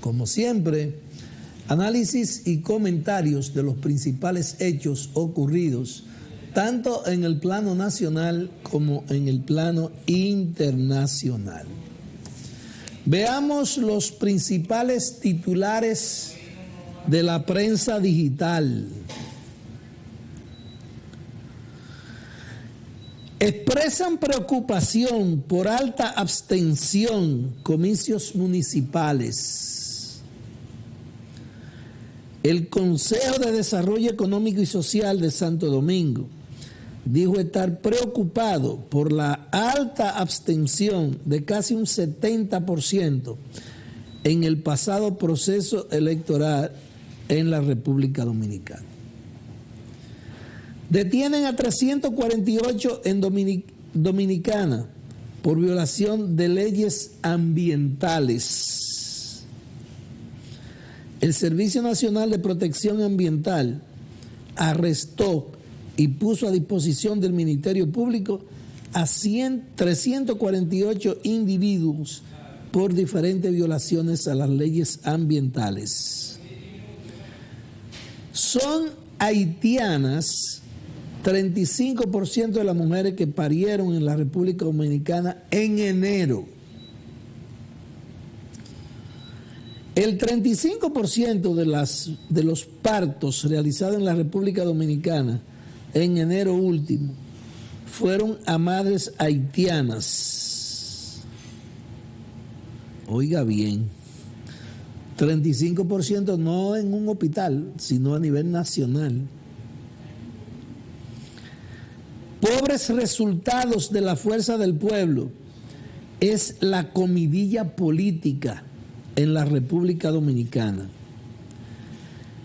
como siempre, análisis y comentarios de los principales hechos ocurridos, tanto en el plano nacional como en el plano internacional. Veamos los principales titulares de la prensa digital. Expresan preocupación por alta abstención, comicios municipales. El Consejo de Desarrollo Económico y Social de Santo Domingo dijo estar preocupado por la alta abstención de casi un 70% en el pasado proceso electoral en la República Dominicana. Detienen a 348 en Dominicana por violación de leyes ambientales. El Servicio Nacional de Protección Ambiental arrestó y puso a disposición del Ministerio Público a 348 individuos por diferentes violaciones a las leyes ambientales. Son haitianas 35% de las mujeres que parieron en la República Dominicana en enero. El 35% de los partos realizados en la República Dominicana en enero último fueron a madres haitianas. Oiga bien, 35% no en un hospital, sino a nivel nacional. Pobres resultados de la fuerza del pueblo es la comidilla política en la República Dominicana.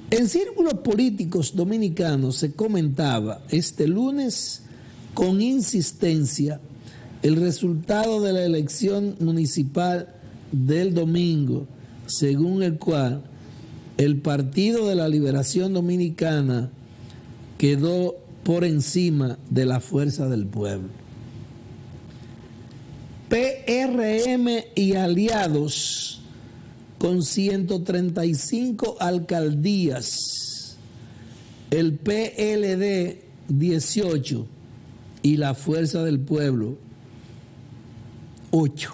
En círculos políticos dominicanos se comentaba este lunes con insistencia el resultado de la elección municipal del domingo, según el cual el Partido de la Liberación Dominicana quedó por encima de la fuerza del pueblo. PRM y aliados con 135 alcaldías, el PLD 18 y la fuerza del pueblo 8.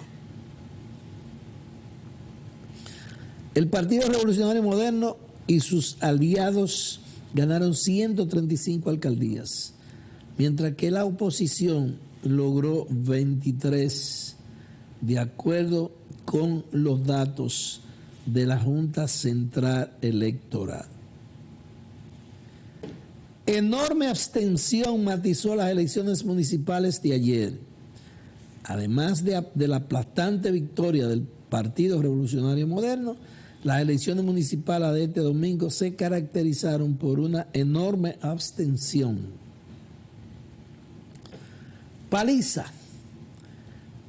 El Partido Revolucionario Moderno y sus aliados ganaron 135 alcaldías, mientras que la oposición logró 23, de acuerdo con los datos de la Junta Central Electoral. Enorme abstención matizó las elecciones municipales de ayer. Además de la aplastante victoria del Partido Revolucionario Moderno, las elecciones municipales de este domingo se caracterizaron por una enorme abstención. Paliza.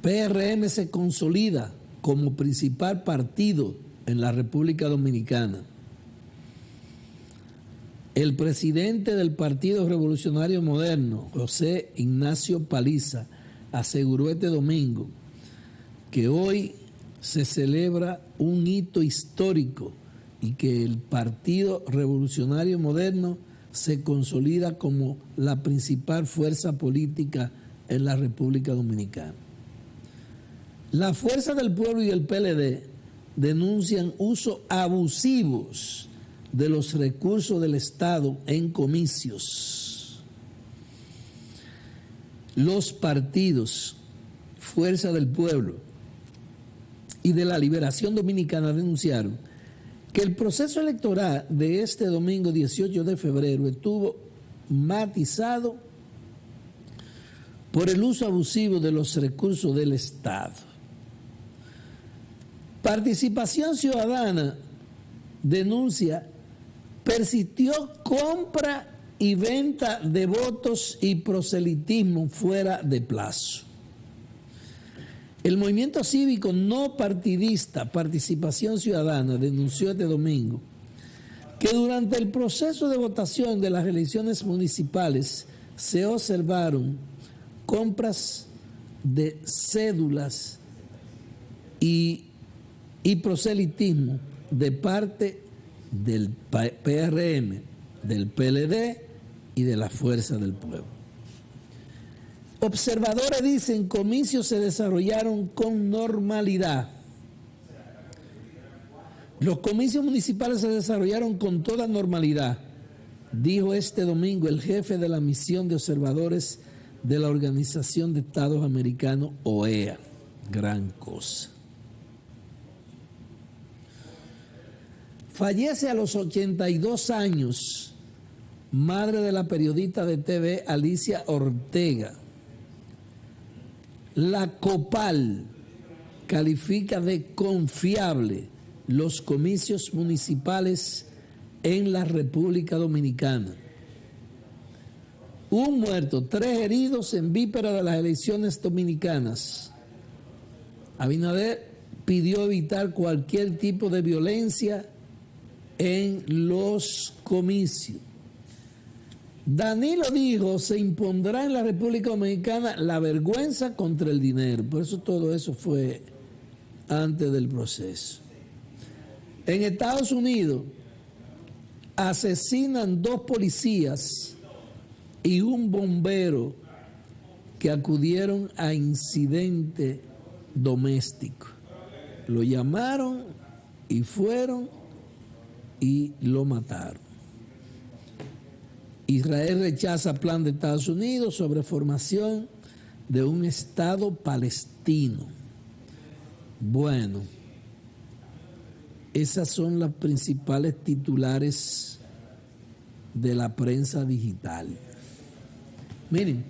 PRM se consolida como principal partido en la República Dominicana. El presidente del Partido Revolucionario Moderno, José Ignacio Paliza, aseguró este domingo que hoy se celebra un hito histórico y que el Partido Revolucionario Moderno se consolida como la principal fuerza política en la República Dominicana. La Fuerza del Pueblo y el PLD denuncian usos abusivos de los recursos del Estado en comicios. Los partidos Fuerza del Pueblo y de la Liberación Dominicana denunciaron que el proceso electoral de este domingo 18 de febrero estuvo matizado por el uso abusivo de los recursos del Estado. Participación Ciudadana denuncia persistió compra y venta de votos y proselitismo fuera de plazo. El movimiento cívico no partidista Participación Ciudadana denunció este domingo que durante el proceso de votación de las elecciones municipales se observaron compras de cédulas y proselitismo de parte del PRM, del PLD y de la Fuerza del Pueblo. Observadores dicen comicios se desarrollaron con normalidad. Los comicios municipales se desarrollaron con toda normalidad, dijo este domingo el jefe de la misión de observadores de la Organización de Estados Americanos, OEA. Gran cosa. Fallece a los 82 años, madre de la periodista de TV Alicia Ortega. La COPAL califica de confiable los comicios municipales en la República Dominicana. Un muerto, 3 heridos en víspera de las elecciones dominicanas. Abinader pidió evitar cualquier tipo de violencia en los comicios. Danilo dijo, se impondrá en la República Dominicana la vergüenza contra el dinero. Por eso todo eso fue antes del proceso. En Estados Unidos asesinan 2 policías y un bombero que acudieron a incidente doméstico. Lo llamaron y fueron y lo mataron. Israel rechaza plan de Estados Unidos sobre formación de un Estado palestino. Bueno, esas son las principales titulares de la prensa digital. Miren,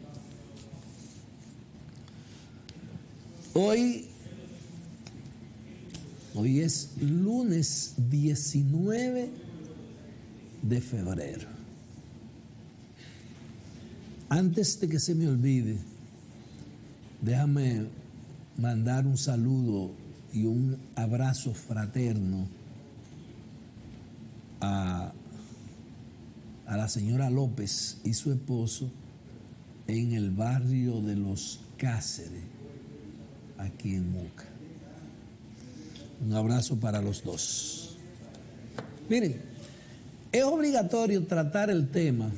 hoy es lunes 19 de febrero. Antes de que se me olvide, déjame mandar un saludo y un abrazo fraterno a la señora López y su esposo en el barrio de Los Cáceres, aquí en Moca. Un abrazo para los dos. Miren, es obligatorio tratar el tema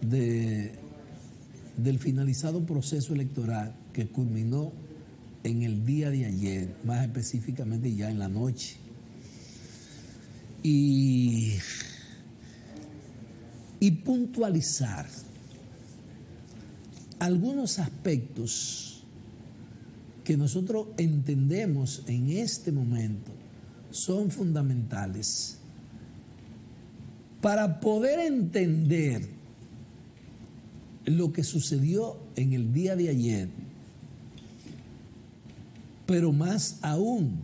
del finalizado proceso electoral que culminó en el día de ayer, más específicamente ya en la noche. Y puntualizar algunos aspectos que nosotros entendemos en este momento son fundamentales para poder entender lo que sucedió en el día de ayer, pero más aún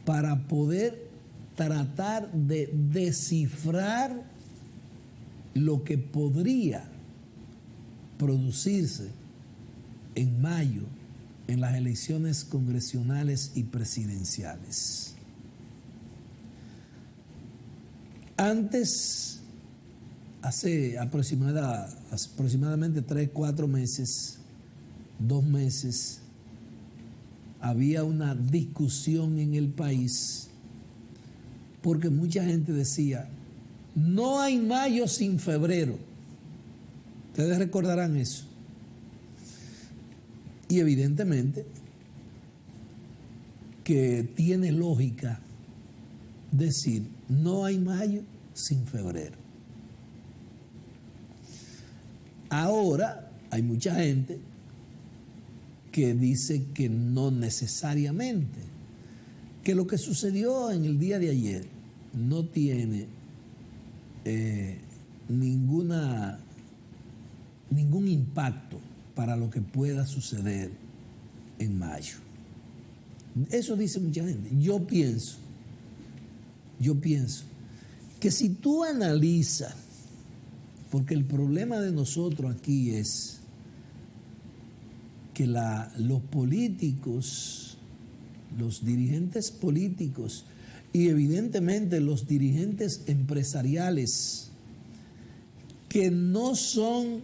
para poder tratar de descifrar lo que podría producirse en mayo en las elecciones congresionales y presidenciales. Antes, hace aproximadamente 3-4 meses, 2 meses, había una discusión en el país porque mucha gente decía, no hay mayo sin febrero. Ustedes recordarán eso. Y evidentemente que tiene lógica decir, no hay mayo sin febrero. Ahora hay mucha gente que dice que no necesariamente, que lo que sucedió en el día de ayer no tiene ningún impacto para lo que pueda suceder en mayo. Eso dice mucha gente. Yo pienso que si tú analizas, porque el problema de nosotros aquí es que los políticos, los dirigentes políticos y evidentemente los dirigentes empresariales que no son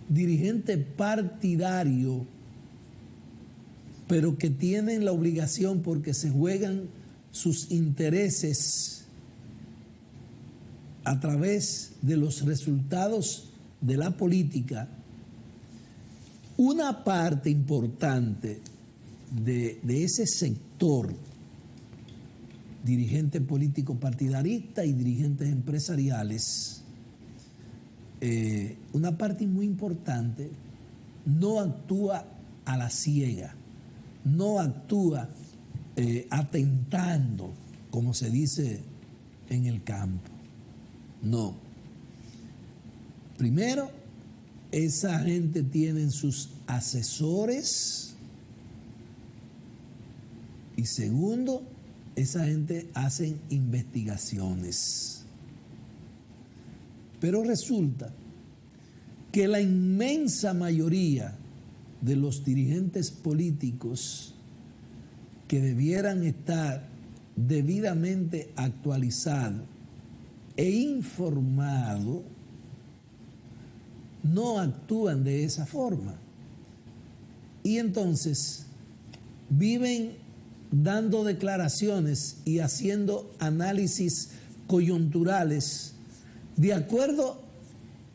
dirigentes partidarios, pero que tienen la obligación porque se juegan sus intereses a través de los resultados de la política, una parte importante de ese sector, dirigentes políticos partidaristas y dirigentes empresariales, una parte muy importante no actúa a la ciega, no actúa atentando, como se dice en el campo. No. Primero, esa gente tiene sus asesores. Y segundo, esa gente hace investigaciones. Pero resulta que la inmensa mayoría de los dirigentes políticos que debieran estar debidamente actualizados e informados no actúan de esa forma. Y entonces viven dando declaraciones y haciendo análisis coyunturales de acuerdo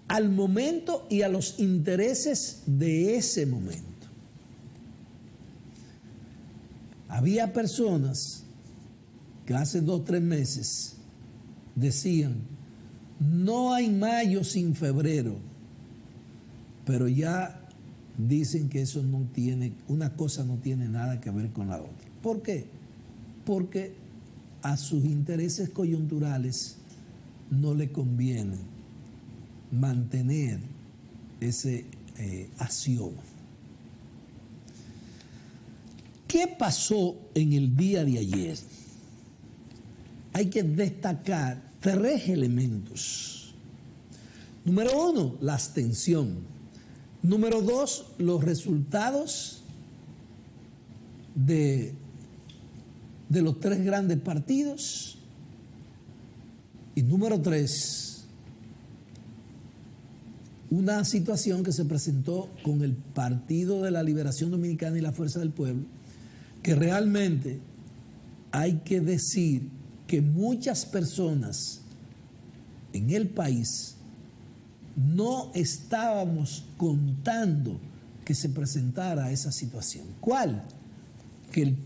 al momento y a los intereses de ese momento. Había personas que hace 2 o 3 meses decían, no hay mayo sin febrero, pero ya dicen que eso no tiene, una cosa no tiene nada que ver con la otra. ¿Por qué? Porque a sus intereses coyunturales no le conviene mantener ese axioma. ¿Qué pasó en el día de ayer? Hay que destacar 3 elementos. Número 1, la abstención. Número 2, los resultados de los 3 grandes partidos. Y número 3, una situación que se presentó con el Partido de la Liberación Dominicana y la Fuerza del Pueblo, que realmente hay que decir que muchas personas en el país no estábamos contando que se presentara esa situación. ¿Cuál? Que el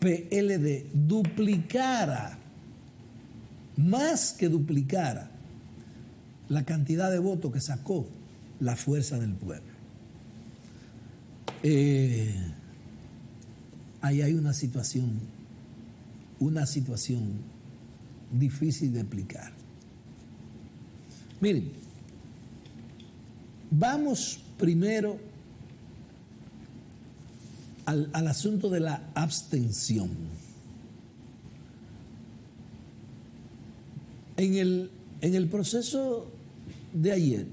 PLD duplicara, más que duplicara, la cantidad de votos que sacó la Fuerza del Pueblo. Ahí hay una situación difícil de explicar. Miren, vamos primero al asunto de la abstención. En el proceso de ayer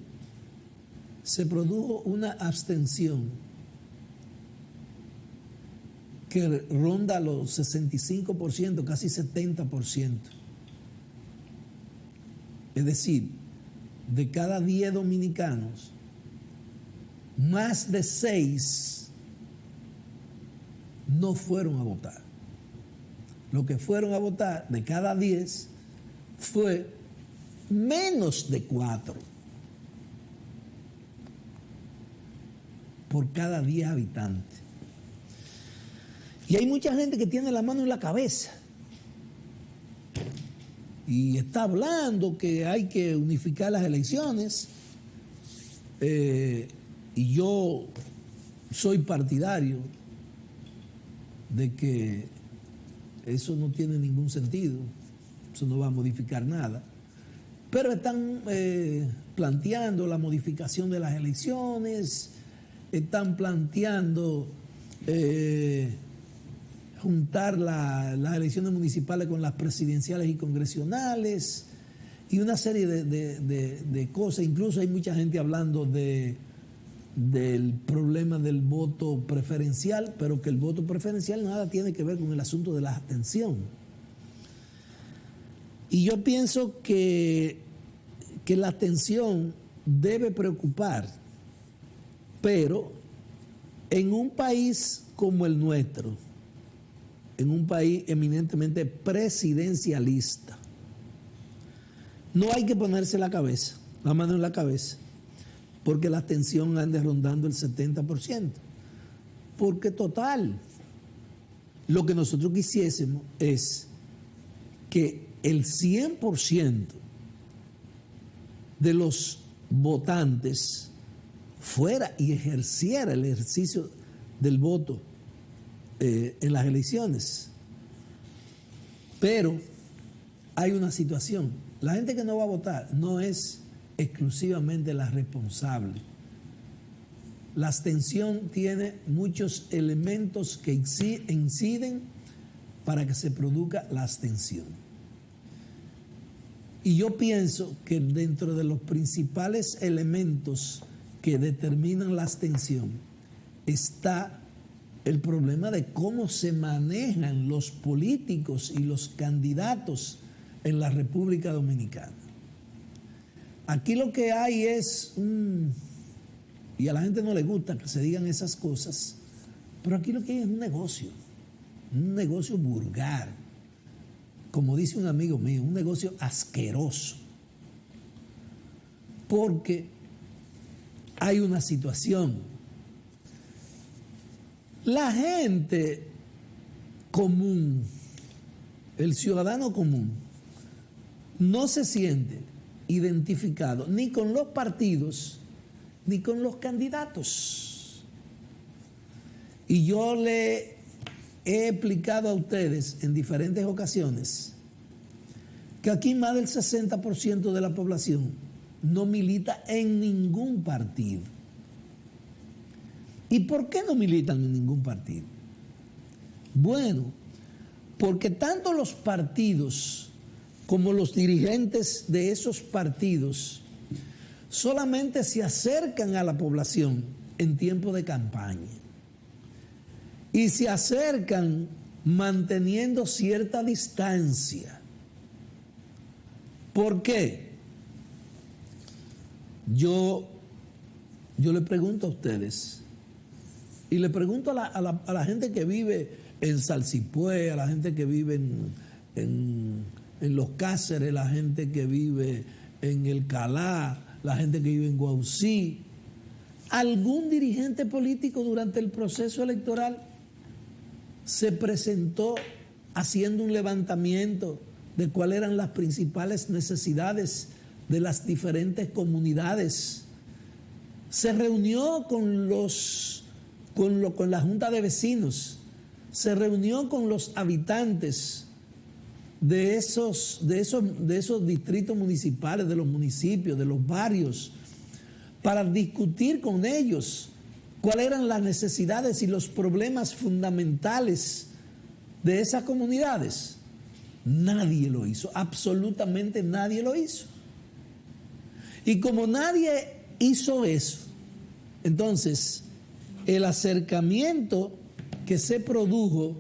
se produjo una abstención que ronda los 65%, casi 70%. Es decir, de cada 10 dominicanos, más de 6 no fueron a votar. Lo que fueron a votar de cada 10 fue menos de 4 por cada 10 habitantes. Y hay mucha gente que tiene la mano en la cabeza y está hablando que hay que unificar las elecciones, y yo soy partidario de que eso no tiene ningún sentido, eso no va a modificar nada, pero están planteando la modificación de las elecciones, están planteando juntar las elecciones municipales con las presidenciales y congresionales y una serie de cosas. Incluso hay mucha gente hablando del problema del voto preferencial, pero que el voto preferencial nada tiene que ver con el asunto de la abstención. Y yo pienso que la abstención debe preocupar, pero en un país como el nuestro, en un país eminentemente presidencialista. No hay que ponerse la mano en la cabeza, porque la abstención anda rondando el 70%. Porque total, lo que nosotros quisiésemos es que el 100% de los votantes fuera y ejerciera el ejercicio del voto en las elecciones. Pero hay una situación. La gente que no va a votar no es exclusivamente la responsable. La abstención tiene muchos elementos que inciden para que se produzca la abstención. Y yo pienso que dentro de los principales elementos que determinan la abstención está el problema de cómo se manejan los políticos y los candidatos en la República Dominicana. Aquí lo que hay es y a la gente no le gusta que se digan esas cosas, pero aquí lo que hay es un negocio vulgar, como dice un amigo mío, un negocio asqueroso, porque hay una situación. La gente común, el ciudadano común, no se siente identificado ni con los partidos ni con los candidatos. Y yo le he explicado a ustedes en diferentes ocasiones que aquí más del 60% de la población no milita en ningún partido. ¿Y por qué no militan en ningún partido? Bueno, porque tanto los partidos como los dirigentes de esos partidos solamente se acercan a la población en tiempo de campaña. Y se acercan manteniendo cierta distancia. ¿Por qué? Yo le pregunto a ustedes, y le pregunto a la gente que vive en Salsipué, a la gente que vive en Los Cáceres, la gente que vive en El Calá, la gente que vive en Guaucí. ¿Algún dirigente político durante el proceso electoral se presentó haciendo un levantamiento de cuáles eran las principales necesidades de las diferentes comunidades? Se reunió con la Junta de Vecinos, se reunió con los habitantes de esos distritos municipales, de los municipios, de los barrios, para discutir con ellos cuáles eran las necesidades y los problemas fundamentales de esas comunidades. Nadie lo hizo, absolutamente nadie lo hizo. Y como nadie hizo eso, entonces el acercamiento que se produjo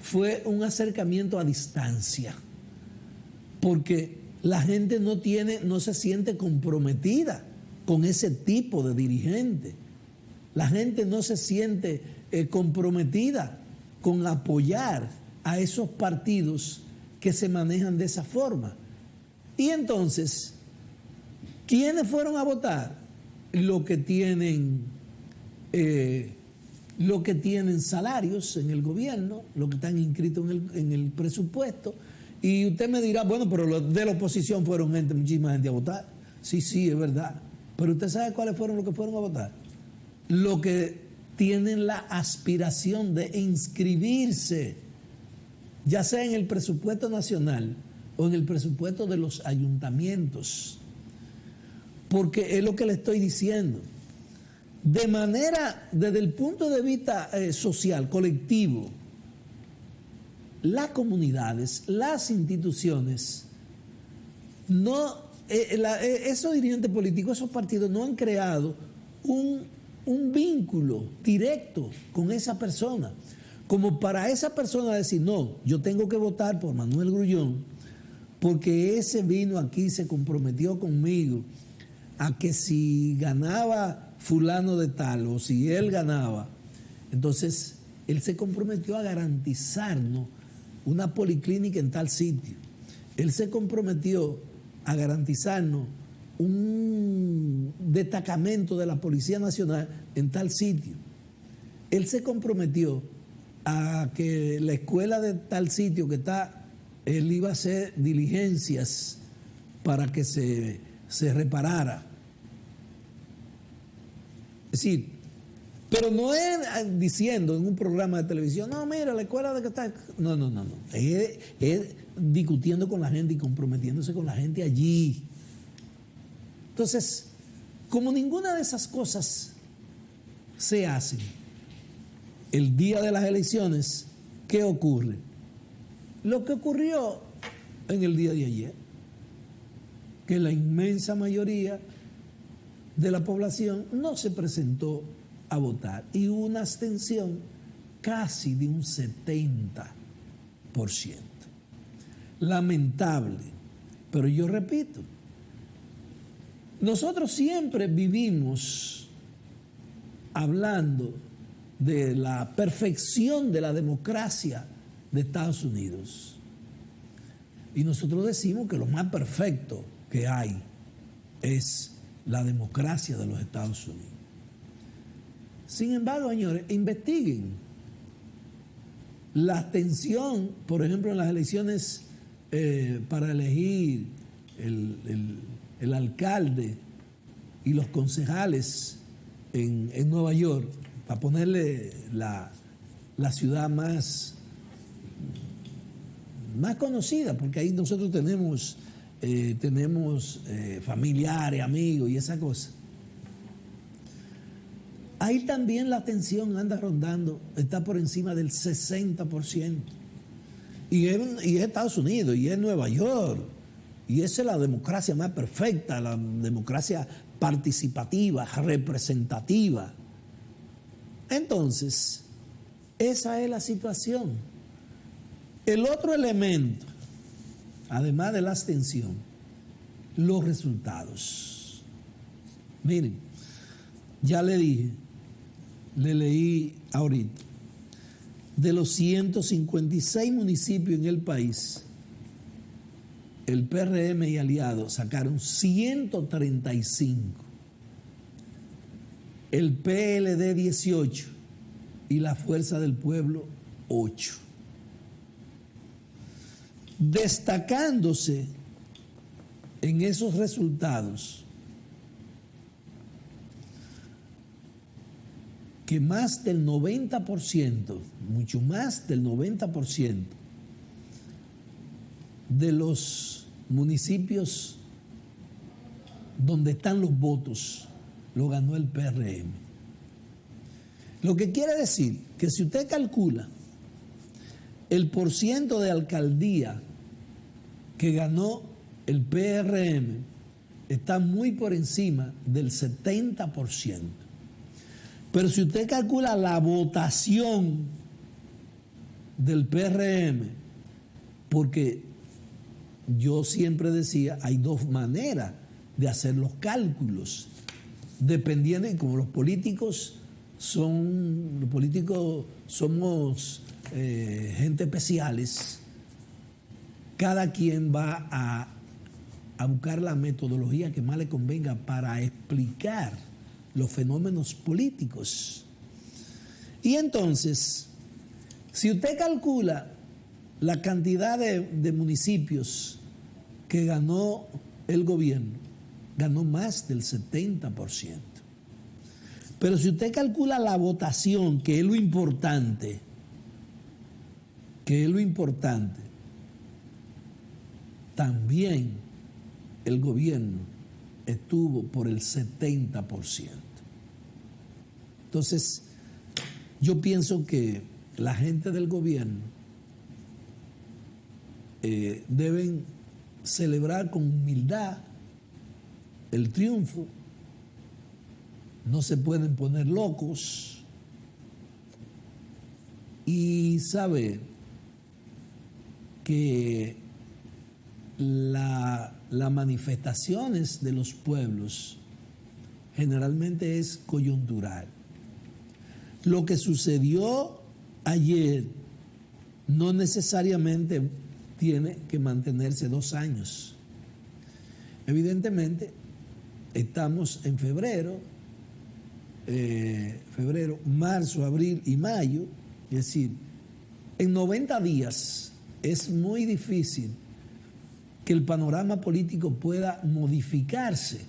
fue un acercamiento a distancia, porque la gente no se siente comprometida con ese tipo de dirigente. La gente no se siente comprometida con apoyar a esos partidos que se manejan de esa forma. Y entonces, ¿quiénes fueron a votar? Los que tienen salarios en el gobierno, los que están inscritos en el presupuesto. Y usted me dirá, bueno, pero los de la oposición fueron muchísima gente a votar. Sí, es verdad. Pero usted sabe cuáles fueron los que fueron a votar. Los que tienen la aspiración de inscribirse, ya sea en el presupuesto nacional o en el presupuesto de los ayuntamientos. Porque es lo que le estoy diciendo. Desde el punto de vista social, colectivo, las comunidades, las instituciones, esos dirigentes políticos, esos partidos no han creado un vínculo directo con esa persona, como para esa persona decir, no, yo tengo que votar por Manuel Grullón, porque ese vino aquí, se comprometió conmigo a que si ganaba fulano de tal, o si él ganaba, entonces Él se comprometió a garantizarnos una policlínica en tal sitio. Él se comprometió a garantizarnos un destacamento de la Policía Nacional en tal sitio. Él se comprometió a que la escuela de tal sitio que está, él iba a hacer diligencias para que se reparara. Es decir, pero no es diciendo en un programa de televisión, no, mira, la escuela de que está... No. Es discutiendo con la gente y comprometiéndose con la gente allí. Entonces, como ninguna de esas cosas se hacen el día de las elecciones, ¿qué ocurre? Lo que ocurrió en el día de ayer, que la inmensa mayoría de la población no se presentó a votar y hubo una abstención casi de un 70%. Lamentable, pero yo repito, nosotros siempre vivimos hablando de la perfección de la democracia de Estados Unidos. Y nosotros decimos que lo más perfecto que hay es la democracia de los Estados Unidos. Sin embargo, señores, investiguen la abstención, por ejemplo, en las elecciones para elegir el alcalde y los concejales en Nueva York, para ponerle la ciudad más conocida, porque ahí nosotros tenemos familiares, amigos y esa cosa. Ahí también la abstención anda rondando, está por encima del 60%. Y es Estados Unidos, y es Nueva York, y esa es la democracia más perfecta, la democracia participativa, representativa. Entonces, esa es la situación. El otro elemento, además de la abstención, los resultados. Miren, ya le dije, le leí ahorita, de los 156 municipios en el país, el PRM y aliados sacaron 135, el PLD 18 y la Fuerza del Pueblo 8. Destacándose en esos resultados que más del 90%, mucho más del 90% de los municipios donde están los votos lo ganó el PRM. Lo que quiere decir que si usted calcula el porciento de alcaldía que ganó el PRM, está muy por encima del 70%. Pero si usted calcula la votación del PRM, porque yo siempre decía, hay dos maneras de hacer los cálculos, dependiendo, y como los políticos somos gente especiales, cada quien va a buscar la metodología que más le convenga para explicar los fenómenos políticos. Y entonces, si usted calcula la cantidad de municipios que ganó el gobierno, ganó más del 70%. Pero si usted calcula la votación, que es lo importante, también el gobierno estuvo por el 70%. Entonces, yo pienso que la gente del gobierno deben celebrar con humildad el triunfo, no se pueden poner locos y saber que las manifestaciones de los pueblos generalmente es coyuntural. Lo que sucedió ayer no necesariamente tiene que mantenerse 2 años. Evidentemente, estamos en febrero, marzo, abril y mayo, es decir, en 90 días es muy difícil que el panorama político pueda modificarse.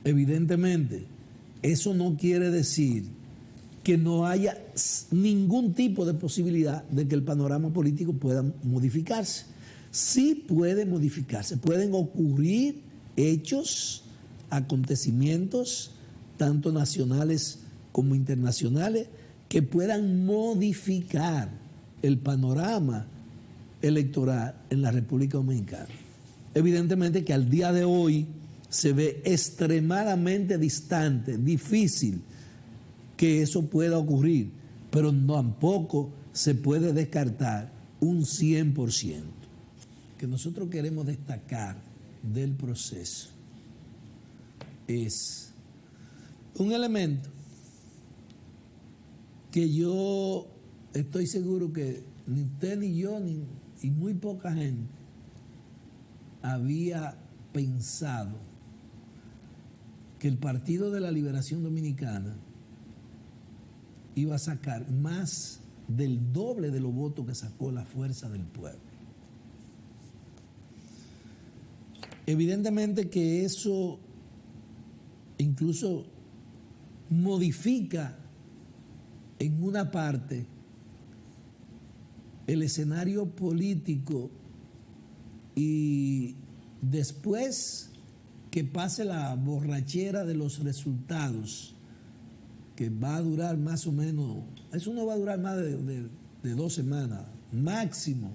Evidentemente, eso no quiere decir que no haya ningún tipo de posibilidad de que el panorama político pueda modificarse. Sí puede modificarse, pueden ocurrir hechos, acontecimientos, tanto nacionales como internacionales, que puedan modificar el panorama electoral en la República Dominicana. Evidentemente que al día de hoy se ve extremadamente distante, difícil que eso pueda ocurrir, pero tampoco se puede descartar un 100%. Que nosotros queremos destacar del proceso es un elemento que yo estoy seguro que ni usted ni yo y muy poca gente había pensado que el Partido de la Liberación Dominicana iba a sacar más del doble de los votos que sacó la Fuerza del Pueblo. Evidentemente que eso incluso modifica en una parte el escenario político, y después que pase la borrachera de los resultados, que va a durar más o menos, eso no va a durar más de 2 semanas, máximo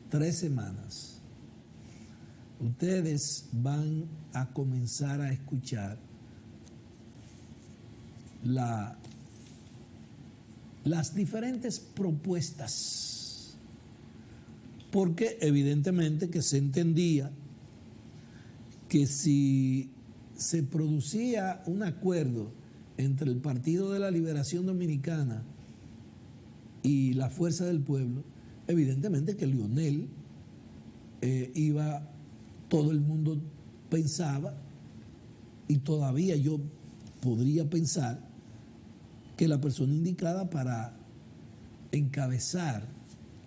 3 semanas, ustedes van a comenzar a escuchar las diferentes propuestas, porque evidentemente que se entendía que si se producía un acuerdo entre el Partido de la Liberación Dominicana y la Fuerza del Pueblo, evidentemente que Leonel todo el mundo pensaba, y todavía yo podría pensar, que la persona indicada para encabezar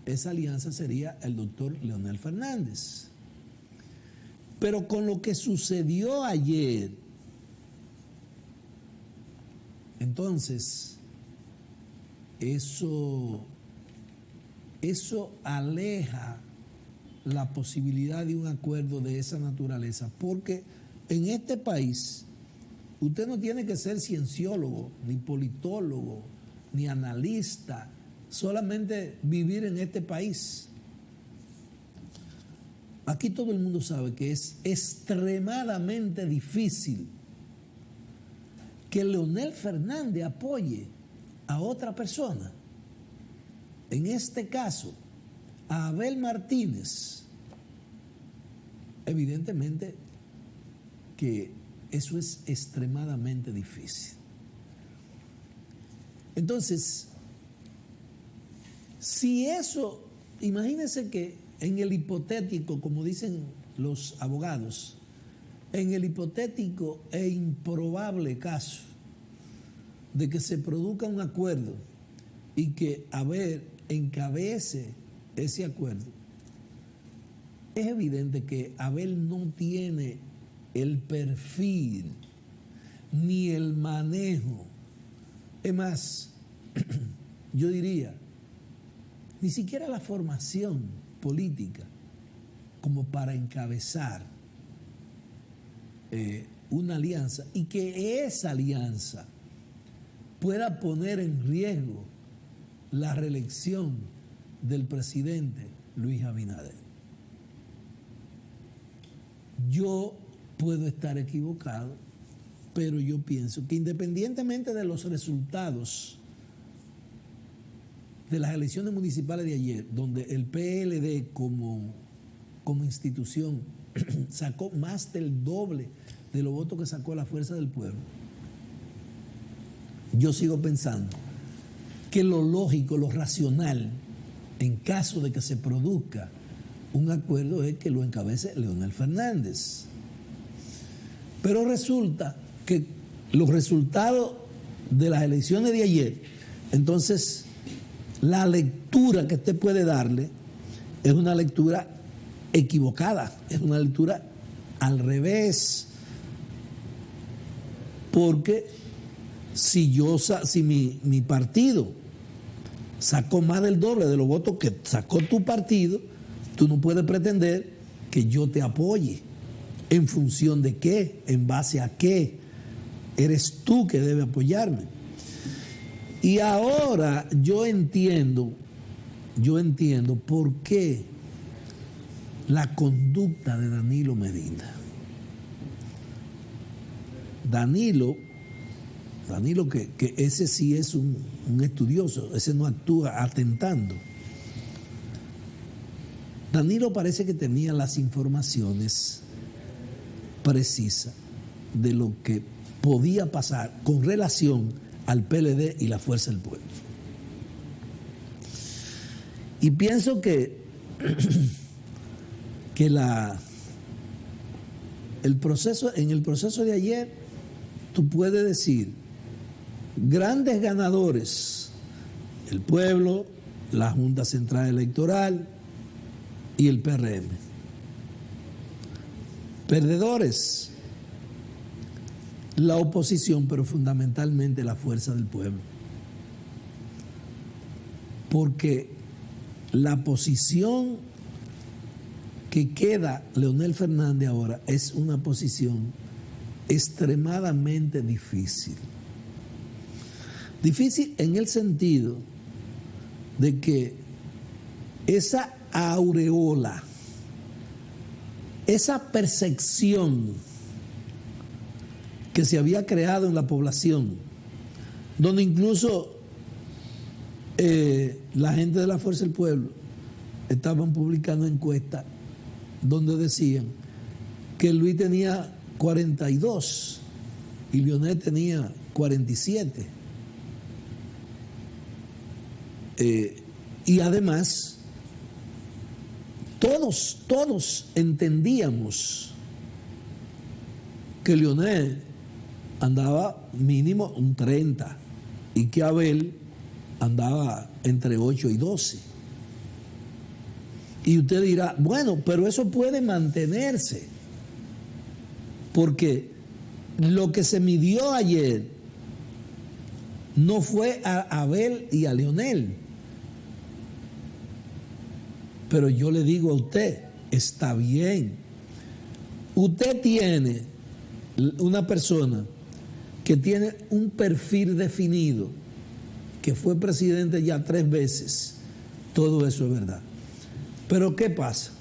esa alianza sería el doctor Leonel Fernández. Pero con lo que sucedió ayer, entonces, eso aleja la posibilidad de un acuerdo de esa naturaleza, porque en este país usted no tiene que ser cienciólogo, ni politólogo, ni analista, solamente vivir en este país. Aquí todo el mundo sabe que es extremadamente difícil que Leonel Fernández apoye a otra persona. En este caso, a Abel Martínez. Evidentemente que eso es extremadamente difícil. Entonces, si eso, imagínense que en el hipotético, como dicen los abogados, en el hipotético e improbable caso de que se produzca un acuerdo y que Abel encabece ese acuerdo, es evidente que Abel no tiene el perfil ni el manejo. Es más, yo diría, ni siquiera la formación política como para encabezar una alianza, y que esa alianza pueda poner en riesgo la reelección del presidente Luis Abinader. Yo puedo estar equivocado, pero yo pienso que independientemente de los resultados de las elecciones municipales de ayer, donde el PLD como institución sacó más del doble de los votos que sacó la Fuerza del Pueblo, yo sigo pensando que lo lógico, lo racional, en caso de que se produzca un acuerdo, es que lo encabece Leonel Fernández. Pero resulta que los resultados de las elecciones de ayer, entonces la lectura que usted puede darle es una lectura equivocada, es una lectura al revés. Porque si mi partido sacó más del doble de los votos que sacó tu partido, tú no puedes pretender que yo te apoye. ¿En función de qué? ¿En base a qué? Eres tú que debes apoyarme. Y ahora yo entiendo por qué la conducta de Danilo Medina. Danilo que ese sí es un estudioso, ese no actúa atentando. Danilo parece que tenía las informaciones precisas de lo que podía pasar con relación al PLD y la Fuerza del Pueblo. Y pienso que en el proceso de ayer, tú puedes decir grandes ganadores: el pueblo, la Junta Central Electoral y el PRM. Perdedores: la oposición, pero fundamentalmente la Fuerza del Pueblo. Porque la posición que queda Leonel Fernández ahora es una posición extremadamente difícil. Difícil en el sentido de que esa aureola, esa percepción que se había creado en la población, donde incluso la gente de la Fuerza del Pueblo estaban publicando encuestas donde decían que Luis tenía 42 y Leonel tenía 47. Y además, todos entendíamos que Leonel andaba mínimo un 30 y que Abel andaba entre 8 y 12. Y usted dirá, bueno, pero eso puede mantenerse, porque lo que se midió ayer no fue a Abel y a Leonel. Pero yo le digo a usted, está bien. Usted tiene una persona que tiene un perfil definido, que fue presidente ya 3 veces. Todo eso es verdad. Pero ¿qué pasa?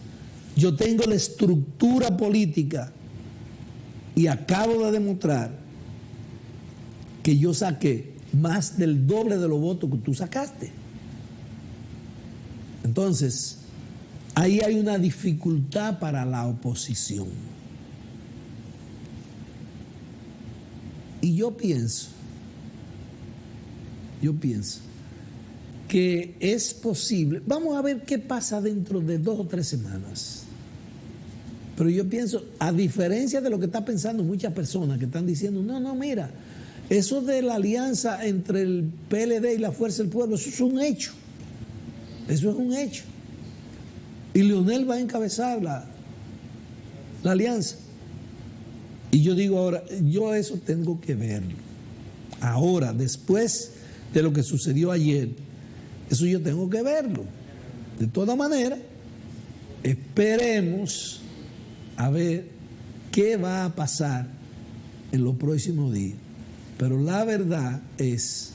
Yo tengo la estructura política y acabo de demostrar que yo saqué más del doble de los votos que tú sacaste. Entonces, ahí hay una dificultad para la oposición. Y yo pienso que es posible. Vamos a ver qué pasa dentro de 2 o 3 semanas. Pero yo pienso, a diferencia de lo que están pensando muchas personas que están diciendo, no, mira, eso de la alianza entre el PLD y la Fuerza del Pueblo, eso es un hecho. Eso es un hecho. Y Leonel va a encabezar la alianza. Y yo digo ahora, yo eso tengo que verlo. Ahora, después de lo que sucedió ayer, eso yo tengo que verlo. De todas maneras, esperemos a ver qué va a pasar en los próximos días. Pero la verdad es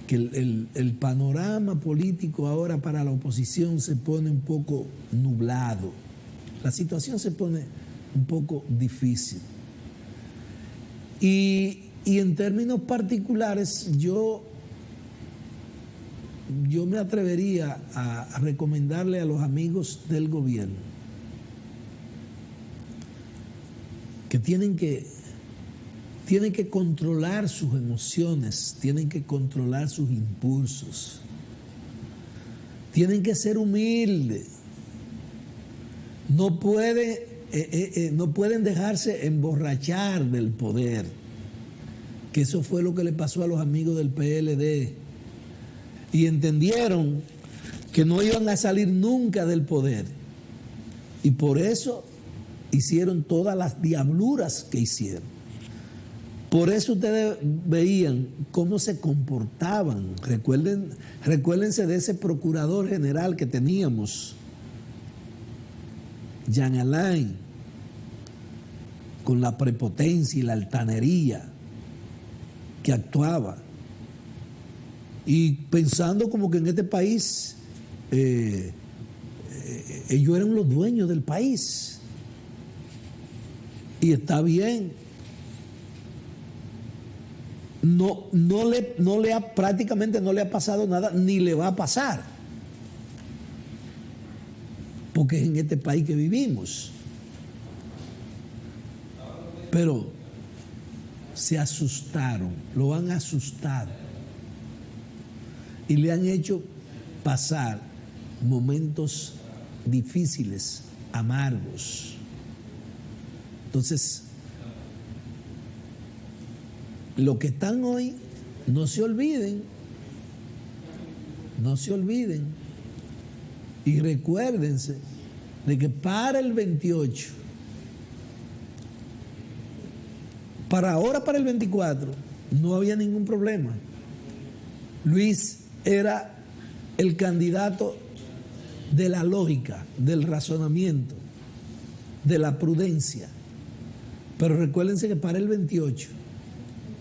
que el panorama político ahora para la oposición se pone un poco nublado. La situación se pone un poco difícil. Y en términos particulares, yo me atrevería a recomendarle a los amigos del gobierno que tienen que tienen que controlar sus emociones, tienen que controlar sus impulsos, tienen que ser humildes, no pueden dejarse emborrachar del poder, que eso fue lo que le pasó a los amigos del PLD, y entendieron que no iban a salir nunca del poder, y por eso hicieron todas las diabluras que hicieron. Por eso ustedes veían cómo se comportaban. Recuérdense de ese procurador general que teníamos, Jean Alain, con la prepotencia y la altanería que actuaba. Y pensando como que en este país ellos eran los dueños del país. Y está bien. Prácticamente no le ha pasado nada, ni le va a pasar. Porque es en este país que vivimos. Pero se asustaron, lo han asustado. Y le han hecho pasar momentos difíciles, amargos. Entonces, los que están hoy, no se olviden y recuérdense de que para el 28, para el 24, no había ningún problema. Luis era el candidato de la lógica, del razonamiento, de la prudencia. Pero recuérdense que para el 28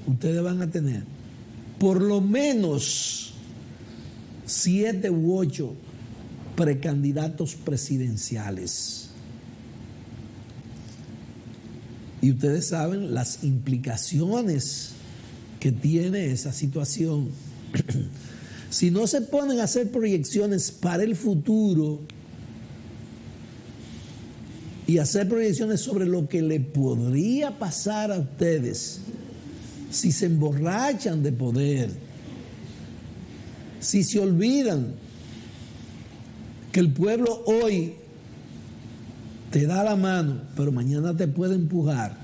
ustedes van a tener por lo menos 7 u 8 precandidatos presidenciales. Y ustedes saben las implicaciones que tiene esa situación. Si no se ponen a hacer proyecciones para el futuro y hacer proyecciones sobre lo que le podría pasar a ustedes si se emborrachan de poder, si se olvidan que el pueblo hoy te da la mano, pero mañana te puede empujar,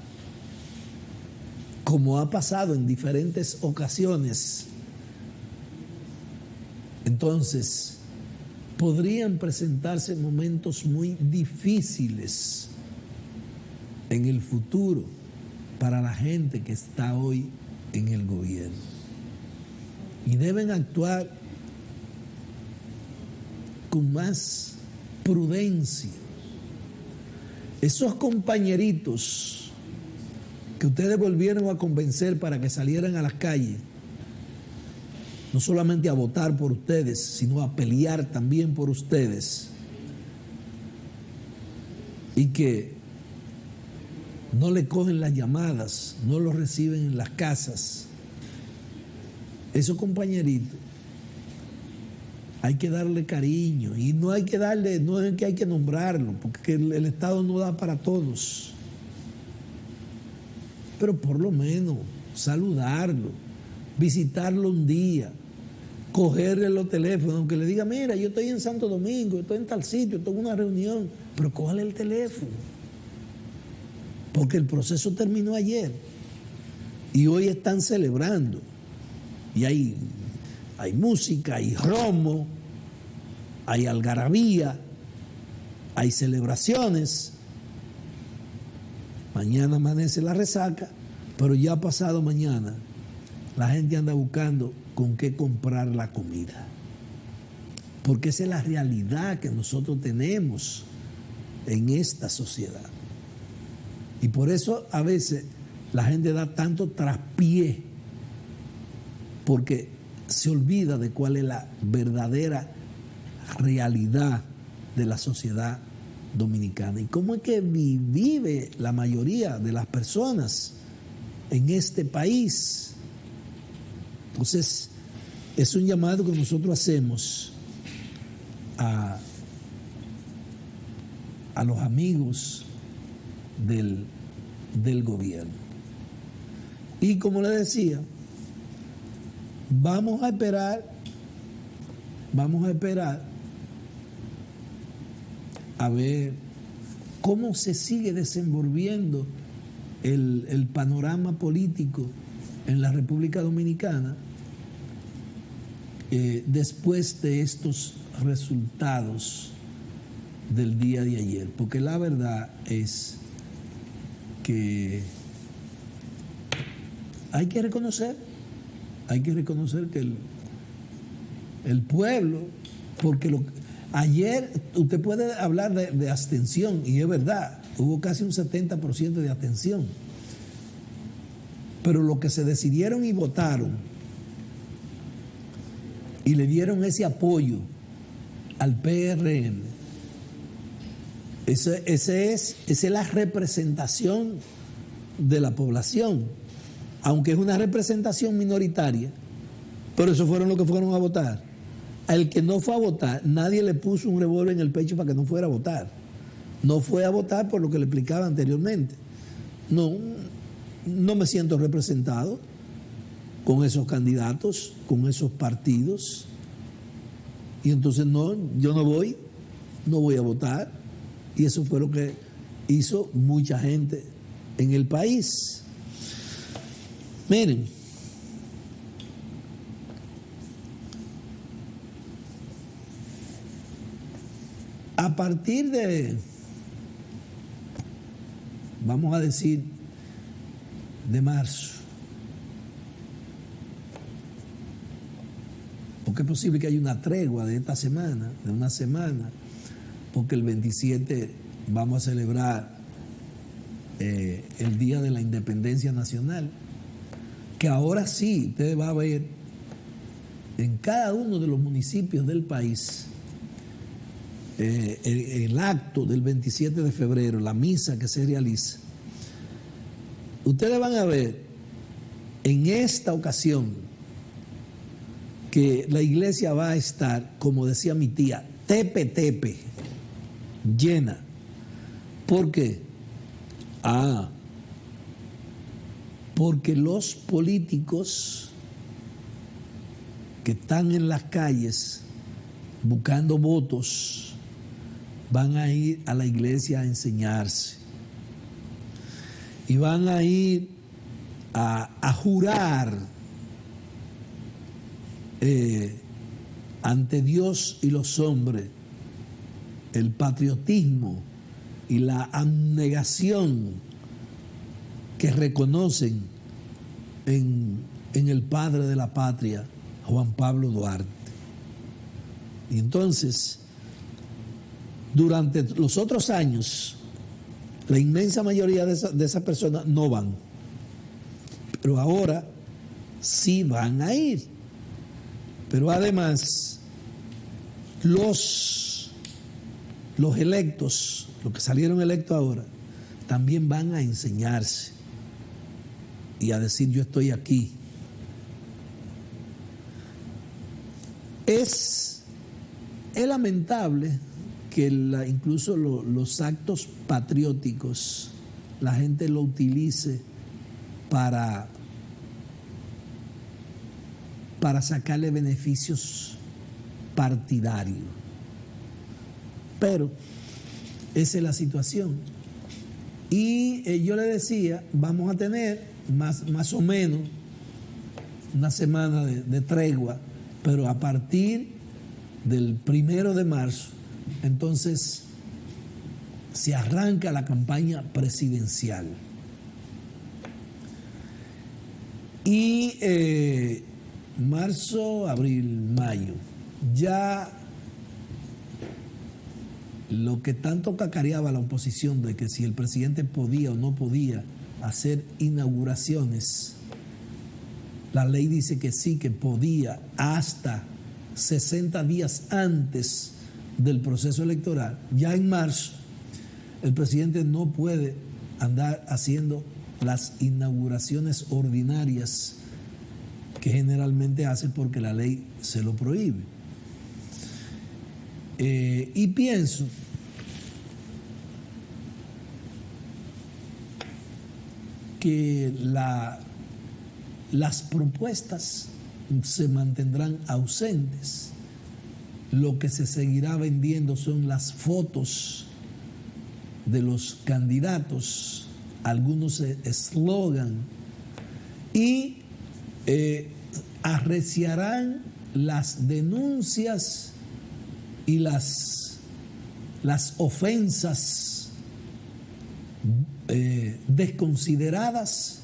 como ha pasado en diferentes ocasiones, entonces podrían presentarse momentos muy difíciles en el futuro para la gente que está hoy en el gobierno. Y deben actuar con más prudencia. Esos compañeritos que ustedes volvieron a convencer para que salieran a las calles, no solamente a votar por ustedes, sino a pelear también por ustedes, y que no le cogen las llamadas, no los reciben en las casas. Esos compañeritos hay que darle cariño, y no es que hay que nombrarlo, porque el Estado no da para todos, pero por lo menos saludarlo, visitarlo un día, cogerle los teléfonos, aunque le diga, mira, yo estoy en Santo Domingo, estoy en tal sitio, estoy en una reunión, pero cójale el teléfono, porque el proceso terminó ayer y hoy están celebrando, y hay música, hay romo, hay algarabía, hay celebraciones. Mañana amanece la resaca, pero ya pasado mañana la gente anda buscando con qué comprar la comida, porque esa es la realidad que nosotros tenemos en esta sociedad. Y por eso a veces la gente da tanto traspié, porque se olvida de cuál es la verdadera realidad de la sociedad dominicana y cómo es que vive la mayoría de las personas en este país. Entonces, es un llamado que nosotros hacemos a los amigos del gobierno. Y como le decía, vamos a esperar a ver cómo se sigue desenvolviendo el panorama político en la República Dominicana después de estos resultados del día de ayer, porque la verdad es que hay que reconocer que el pueblo, porque ayer usted puede hablar de abstención, y es verdad, hubo casi un 70% de abstención, pero lo que se decidieron y votaron y le dieron ese apoyo al PRM, esa es la representación de la población, aunque es una representación minoritaria, pero esos fueron los que fueron a votar. Al que no fue a votar, nadie le puso un revólver en el pecho para que no fuera a votar. No fue a votar por lo que le explicaba anteriormente. No me siento representado con esos candidatos, con esos partidos, y entonces yo no voy a votar. Y eso fue lo que hizo mucha gente en el país. Miren, a partir de, vamos a decir, de marzo, porque es posible que haya una tregua de esta semana, de una semana, porque el 27 vamos a celebrar el Día de la Independencia Nacional, que ahora sí usted va a ver en cada uno de los municipios del país el acto del 27 de febrero, la misa que se realiza. Ustedes van a ver en esta ocasión que la iglesia va a estar, como decía mi tía, tepe, llena. ¿Por qué? Porque los políticos que están en las calles buscando votos van a ir a la iglesia a enseñarse y van a ir a jurar ante Dios y los hombres el patriotismo y la abnegación que reconocen en el padre de la patria, Juan Pablo Duarte. Y entonces, durante los otros años, la inmensa mayoría de esas personas no van, pero ahora sí van a ir. Pero además, los electos, los que salieron electos ahora, también van a enseñarse y a decir: yo estoy aquí. Es lamentable que incluso los actos patrióticos la gente lo utilice para sacarle beneficios partidarios. Pero esa es la situación. Y yo le decía, vamos a tener más o menos una semana de tregua, pero a partir del 1 de marzo, entonces se arranca la campaña presidencial. Y marzo, abril, mayo, ya lo que tanto cacareaba la oposición de que si el presidente podía o no podía hacer inauguraciones, la ley dice que sí, que podía hasta 60 días antes del proceso electoral. Ya en marzo, el presidente no puede andar haciendo las inauguraciones ordinarias que generalmente hace porque la ley se lo prohíbe. Y pienso que las propuestas se mantendrán ausentes. Lo que se seguirá vendiendo son las fotos de los candidatos, algunos eslogan, y arreciarán las denuncias y las ofensas desconsideradas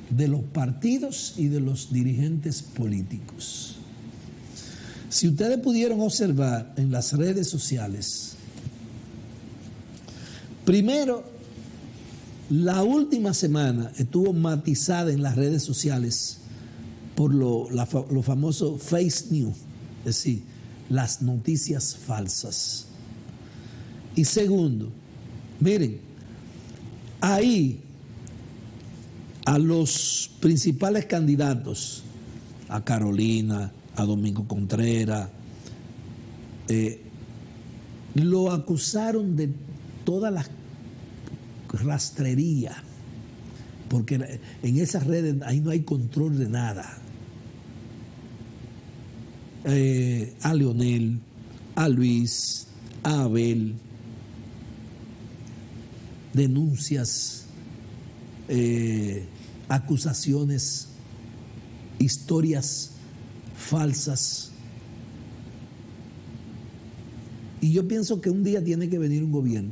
de los partidos y de los dirigentes políticos. Si ustedes pudieron observar en las redes sociales, primero, la última semana estuvo matizada en las redes sociales por lo famoso fake news, es decir, las noticias falsas. Y segundo, miren, ahí a los principales candidatos, a Carolina, a Domingo Contreras, lo acusaron de todas las rastrería, porque en esas redes ahí no hay control de nada. A Leonel, a Luis, a Abel, denuncias, acusaciones, historias falsas. Y yo pienso que un día tiene que venir un gobierno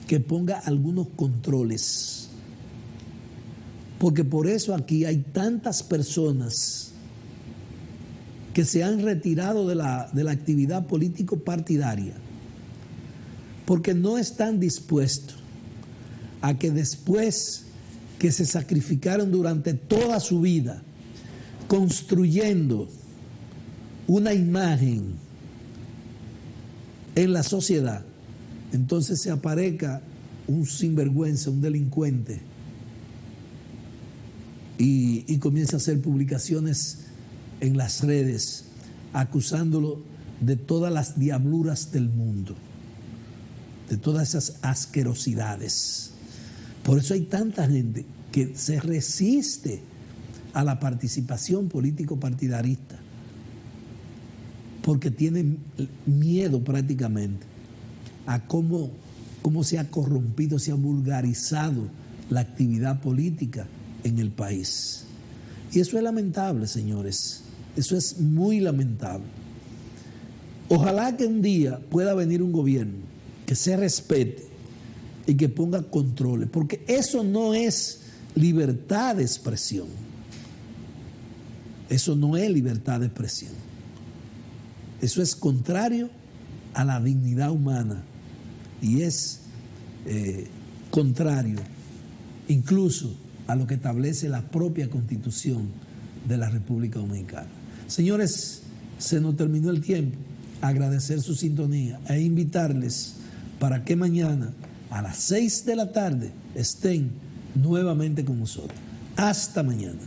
que ponga algunos controles, porque por eso aquí hay tantas personas que se han retirado de la actividad político partidaria, porque no están dispuestos a que después que se sacrificaron durante toda su vida construyendo una imagen en la sociedad, entonces se aparezca un sinvergüenza, un delincuente, y comienza a hacer publicaciones en las redes acusándolo de todas las diabluras del mundo, de todas esas asquerosidades. Por eso hay tanta gente que se resiste a la participación político-partidarista, porque tienen miedo prácticamente a cómo se ha corrompido, se ha vulgarizado la actividad política en el país. Y eso es lamentable, señores. Eso es muy lamentable. Ojalá que un día pueda venir un gobierno que se respete y que ponga controles, porque eso no es libertad de expresión. Eso no es libertad de expresión. Eso es contrario a la dignidad humana y es contrario incluso a lo que establece la propia Constitución de la República Dominicana. Señores, se nos terminó el tiempo. Agradecer su sintonía e invitarles para que mañana a las 6 de la tarde estén nuevamente con nosotros. Hasta mañana.